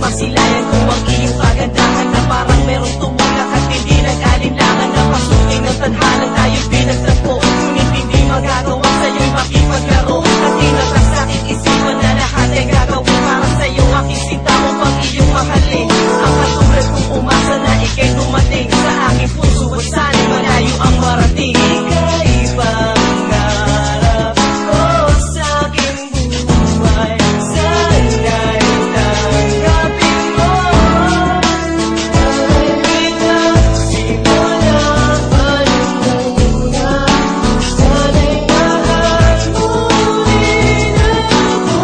masilayan kung ang iyong kagandahan na parang merong tumulak at hindi nag-alinlangan na pasukin ng tadhana tayo'y pinagtagpo. Ngunit hindi magagawa sa'yo'y makipaglaro at di nagsasakit isipan na lahat ay gagawin para sa'yo aking sinta mo pag iyong mahalin. Ang katulad kong umasa na ikay dumating sa aking puso at sana'y malayo ang marating. Ika'y pangarap ko sa aking buhay, sana'y tanggapin mo. Hindi ka simula panuna, sana'y mahal mo rin ako.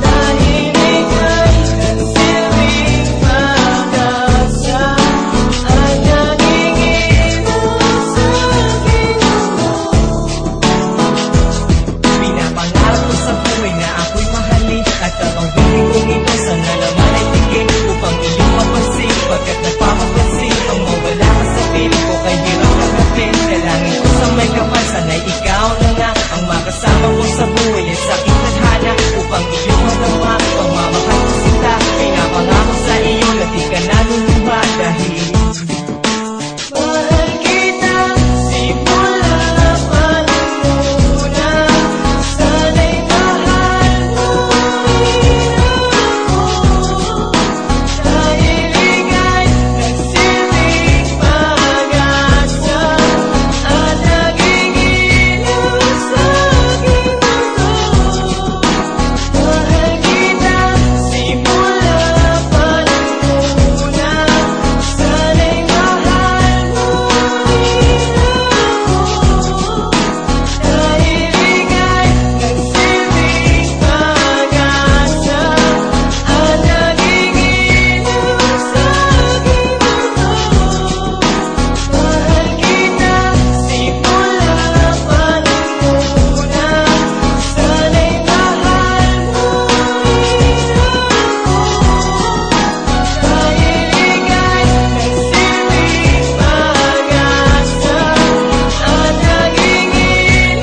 Dahil ika'y nagsilbing pag-asa at nagiging sa aking pinapangarap ko sa buhay na ako'y mahalin at kakawin kong ito sana naman ay tigil upang iyong mapansin pagkat nagpapapansin ang mawala ka sa piling ko kay hirap tanggapin. Dalangin ko sa may kapal sana'y ikaw na nga ang makasama ko sa buhay at sa aking tadhana upang iyong magama pagmamahal ko sinta. Pinapangako sa iyo na di ka naluluha dahil mahal kita simula pa nung una. Sana'y mahal mo rin ako. Dahil ika'y nagsilbing pag-asa at nagiging sa aking mundo. Mahal kita simula pa nung una. Sana'y mahal mo rin ako. Dahil ika'y nagsilbing pag-asa at nagiging sa aking mundo. Mahal kita simula pa nung una. Sana'y mahal mo rin ako. Dahil ika'y nagsilbing pag-asa at nagiging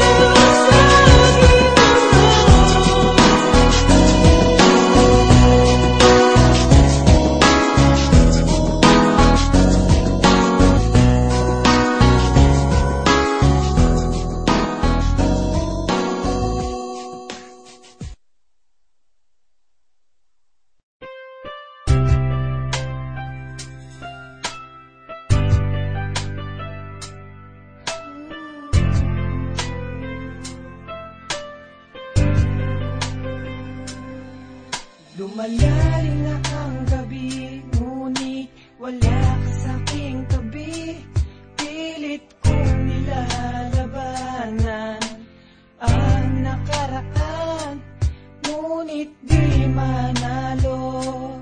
sa aking lumalalim na ang gabi, ngunit wala ka sa'king tabi. Pilit kong nilalabanan ang nakaraan, ngunit di manalo.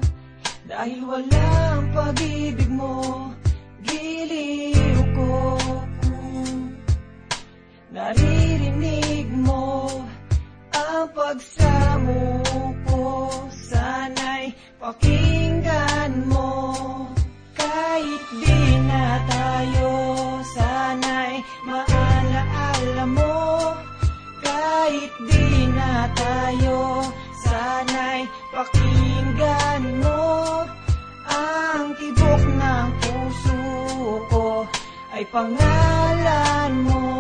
Dahil walang pag-ibig mo, giliw ko. Naririnig mo ang pagsamo ko, sana'y pakinggan mo. Kahit di na tayo, sana'y maalaala mo. Kahit di na tayo, sana'y pakinggan mo. Ang tibok ng puso ko ay pangalan mo.